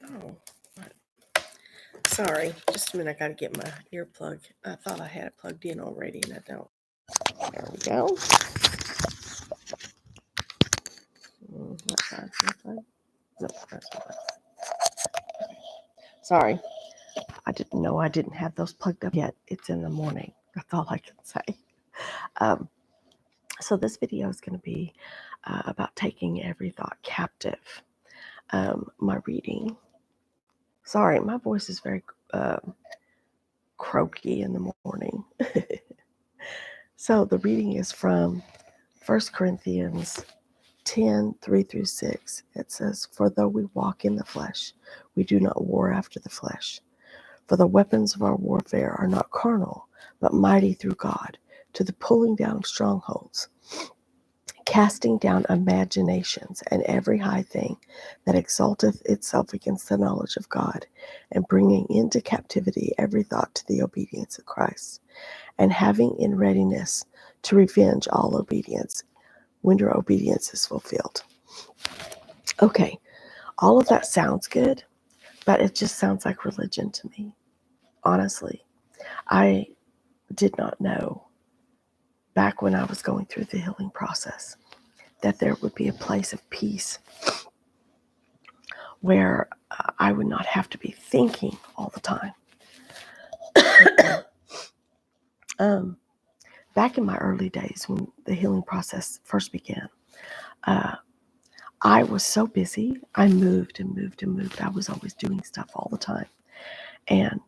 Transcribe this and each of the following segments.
Oh, sorry. Just a minute. I got to get my earplug. I thought I had it plugged in already, and I don't. There we go. Nope, that's not. Sorry. I didn't know I didn't have those plugged up yet. It's in the morning. That's all I can say. So this video is going to be about taking every thought captive. My reading. Sorry, my voice is very croaky in the morning. So the reading is from 1 Corinthians 10, 3 through 6. It says, "For though we walk in the flesh, we do not war after the flesh. For the weapons of our warfare are not carnal, but mighty through God, to the pulling down of strongholds, casting down imaginations and every high thing that exalteth itself against the knowledge of God, and bringing into captivity every thought to the obedience of Christ, and having in readiness to revenge all obedience when your obedience is fulfilled." Okay, all of that sounds good, but it just sounds like religion to me. Honestly, I did not know back when I was going through the healing process that there would be a place of peace where I would not have to be thinking all the time. Back in my early days when the healing process first began, I was so busy. I moved and moved and moved. I was always doing stuff all the time. And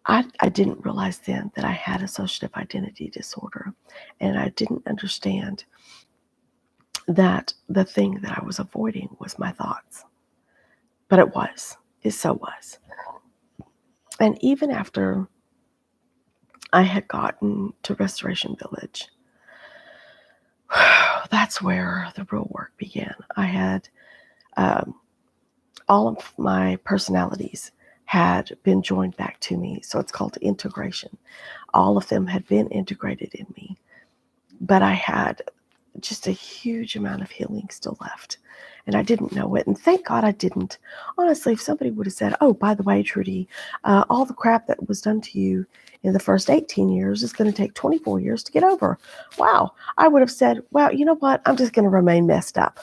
I didn't realize then that I had associative identity disorder. And I didn't understand that the thing that I was avoiding was my thoughts. But it was. It so was. And even after I had gotten to Restoration Village, that's where the real work began. I had all of my personalities had been joined back to me. So it's called integration. All of them had been integrated in me. But I had just a huge amount of healing still left. And I didn't know it. And thank God I didn't. Honestly, if somebody would have said, "Oh, by the way, Trudy, all the crap that was done to you in the first 18 years is going to take 24 years to get over." Wow. I would have said, "Well, you know what? I'm just going to remain messed up."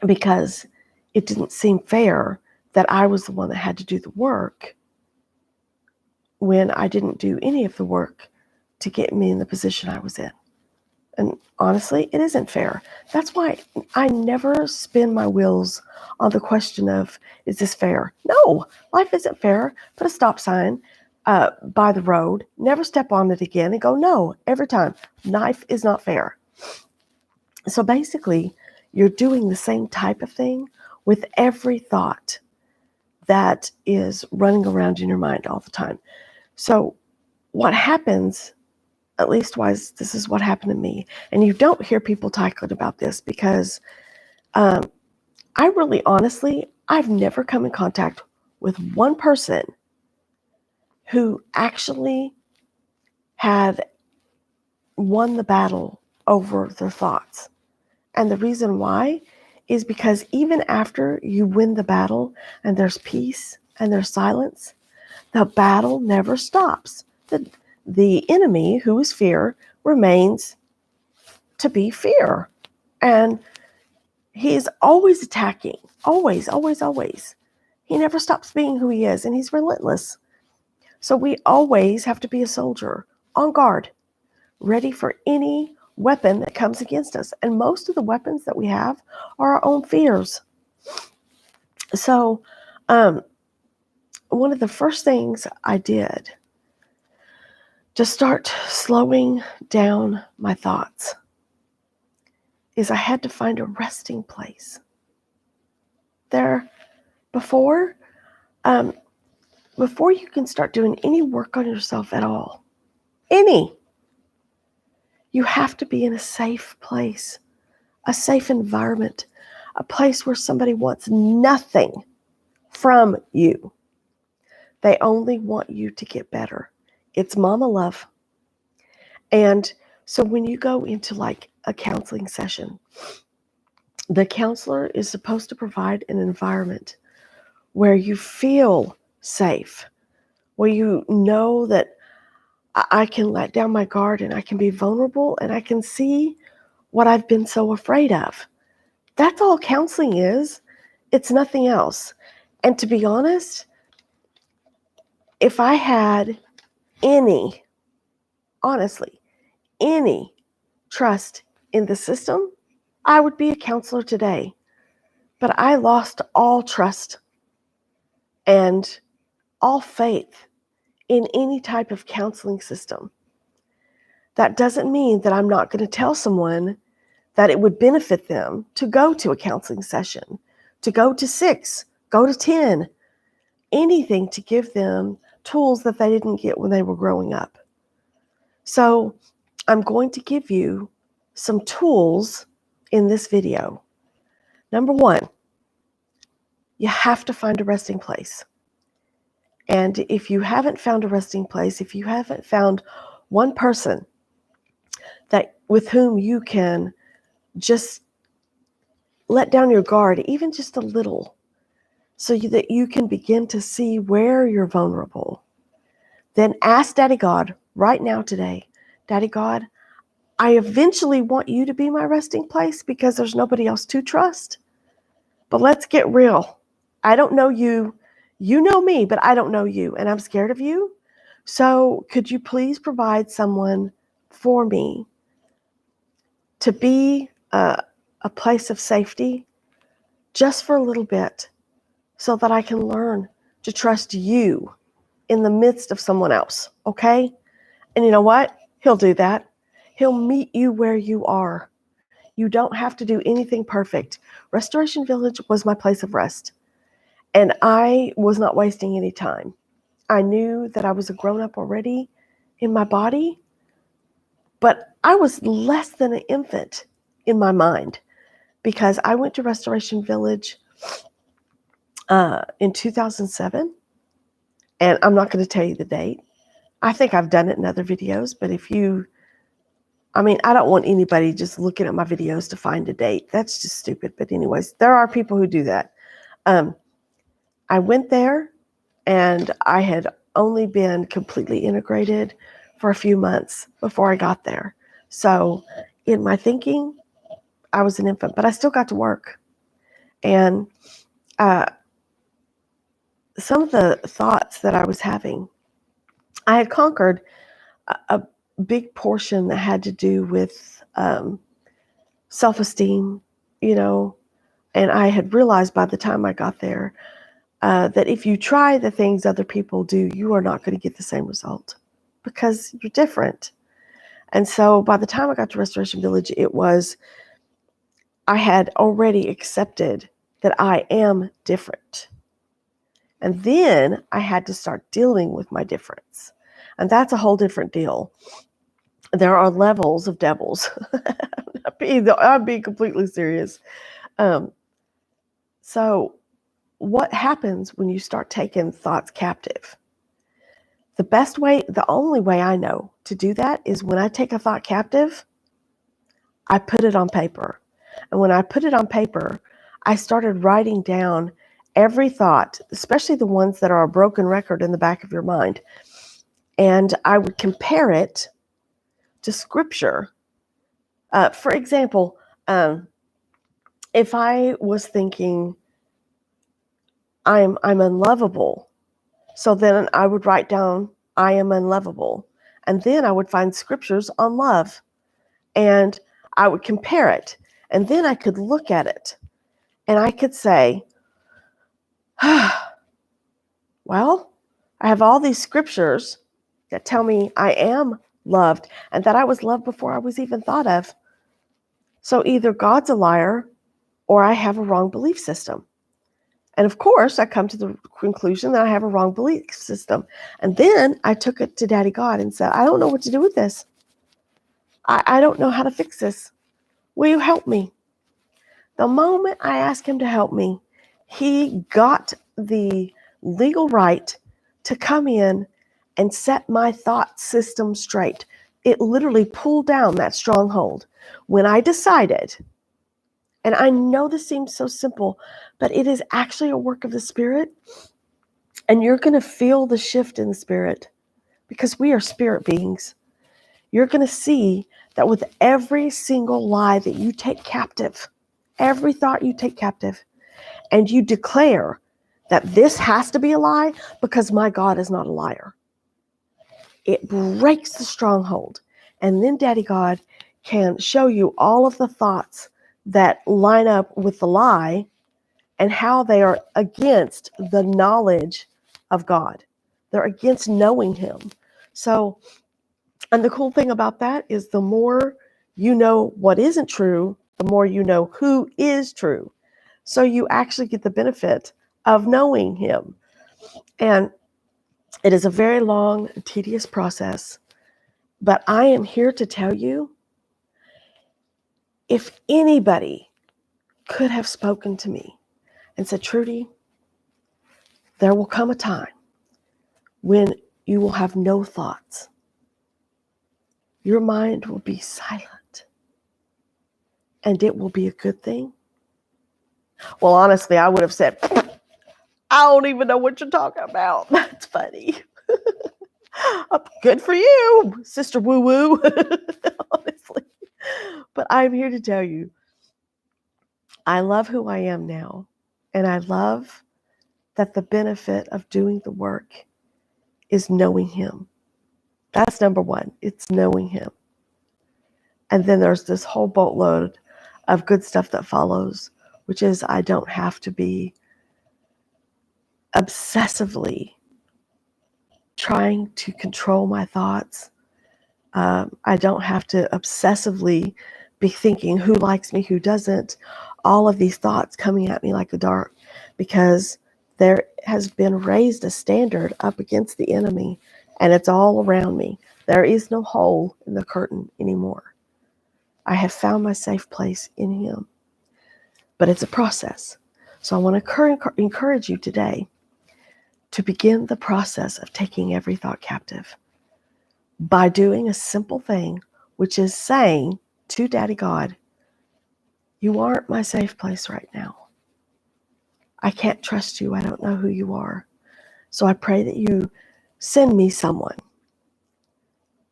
Because it didn't seem fair that I was the one that had to do the work when I didn't do any of the work to get me in the position I was in. And honestly, it isn't fair. That's why I never spin my wheels on the question of, is this fair? No, life isn't fair. Put a stop sign by the road, never step on it again, and go, no, every time. Life is not fair. So basically, you're doing the same type of thing with every thought that is running around in your mind all the time. So what happens, at least wise, this is what happened to me. And you don't hear people talking about this because I really honestly, I've never come in contact with one person who actually had won the battle over their thoughts. And the reason why is because even after you win the battle and there's peace and there's silence, the battle never stops. The enemy, who is fear, remains to be fear. And he is always attacking. Always, always, always. He never stops being who he is, and he's relentless. So we always have to be a soldier, on guard, ready for any weapon that comes against us. And most of the weapons that we have are our own fears. So one of the first things I did to start slowing down my thoughts is I had to find a resting place. Before you can start doing any work on yourself at all, you have to be in a safe place, a safe environment, a place where somebody wants nothing from you. They only want you to get better. It's mama love. And so when you go into like a counseling session, the counselor is supposed to provide an environment where you feel safe, where you know that I can let down my guard and I can be vulnerable and I can see what I've been so afraid of. That's all counseling is. It's nothing else. And to be honest, if I had honestly, any trust in the system, I would be a counselor today. But I lost all trust and all faith in any type of counseling system. That doesn't mean that I'm not going to tell someone that it would benefit them to go to a counseling session, to go to 6, go to 10, anything to give them tools that they didn't get when they were growing up. So I'm going to give you some tools in this video. Number 1, you have to find a resting place. And if you haven't found a resting place, if you haven't found one person that with whom you can just let down your guard, even just a little, so that you can begin to see where you're vulnerable, then ask Daddy God right now today, Daddy God, I eventually want you to be my resting place because there's nobody else to trust. But let's get real. I don't know you. You know me, but I don't know you, and I'm scared of you. So could you please provide someone for me to be a place of safety just for a little bit so that I can learn to trust you in the midst of someone else, okay? And you know what? He'll do that. He'll meet you where you are. You don't have to do anything perfect. Restoration Village was my place of rest, and I was not wasting any time. I knew that I was a grown-up already in my body, but I was less than an infant in my mind because I went to Restoration Village in 2007, and I'm not going to tell you the date. I think I've done it in other videos, but I don't want anybody just looking at my videos to find a date. That's just stupid. But anyways, there are people who do that. I went there, and I had only been completely integrated for a few months before I got there. So in my thinking, I was an infant, but I still got to work. And some of the thoughts that I was having, I had conquered a big portion that had to do with self-esteem, and I had realized by the time I got there that if you try the things other people do, you are not going to get the same result because you're different. And so by the time I got to Restoration Village, I had already accepted that I am different. And then I had to start dealing with my difference. And that's a whole different deal. There are levels of devils. I'm being completely serious. So what happens when you start taking thoughts captive? The only way I know to do that is when I take a thought captive, I put it on paper. And when I put it on paper, I started writing down every thought, especially the ones that are a broken record in the back of your mind. And I would compare it to scripture. For example, if I was thinking I'm unlovable, so then I would write down I am unlovable, and then I would find scriptures on love, and I would compare it, and then I could look at it, and I could say, well, I have all these scriptures that tell me I am loved and that I was loved before I was even thought of. So either God's a liar or I have a wrong belief system. And of course, I come to the conclusion that I have a wrong belief system. And then I took it to Daddy God and said, I don't know what to do with this. I don't know how to fix this. Will you help me? The moment I asked him to help me, he got the legal right to come in and set my thought system straight. It literally pulled down that stronghold. When I decided And I know this seems so simple, but it is actually a work of the Spirit. And you're going to feel the shift in the Spirit because we are spirit beings. You're going to see that with every single lie that you take captive, every thought you take captive, and you declare that this has to be a lie because my God is not a liar, it breaks the stronghold. And then Daddy God can show you all of the thoughts that line up with the lie and how they are against the knowledge of God. They're against knowing Him. So, and the cool thing about that is the more you know what isn't true, the more you know who is true. So you actually get the benefit of knowing Him. And it is a very long, tedious process. But I am here to tell you, if anybody could have spoken to me and said, Trudy, there will come a time when you will have no thoughts. Your mind will be silent. And it will be a good thing. Well, honestly, I would have said, I don't even know what you're talking about. That's funny. Good for you, Sister Woo Woo. Honestly. But I'm here to tell you, I love who I am now. And I love that the benefit of doing the work is knowing Him. That's number one. It's knowing Him. And then there's this whole boatload of good stuff that follows, which is I don't have to be obsessively trying to control my thoughts. I don't have to obsessively be thinking who likes me, who doesn't. All of these thoughts coming at me like a dart, because there has been raised a standard up against the enemy, and it's all around me. There is no hole in the curtain anymore. I have found my safe place in Him. But it's a process. So I want to encourage you today to begin the process of taking every thought captive by doing a simple thing, which is saying to Daddy God, you aren't my safe place right now. I can't trust you. I don't know who you are. So I pray that you send me someone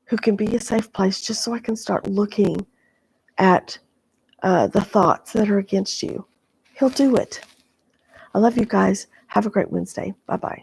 who can be a safe place just so I can start looking at the thoughts that are against you. He'll do it. I love you guys. Have a great Wednesday. Bye-bye.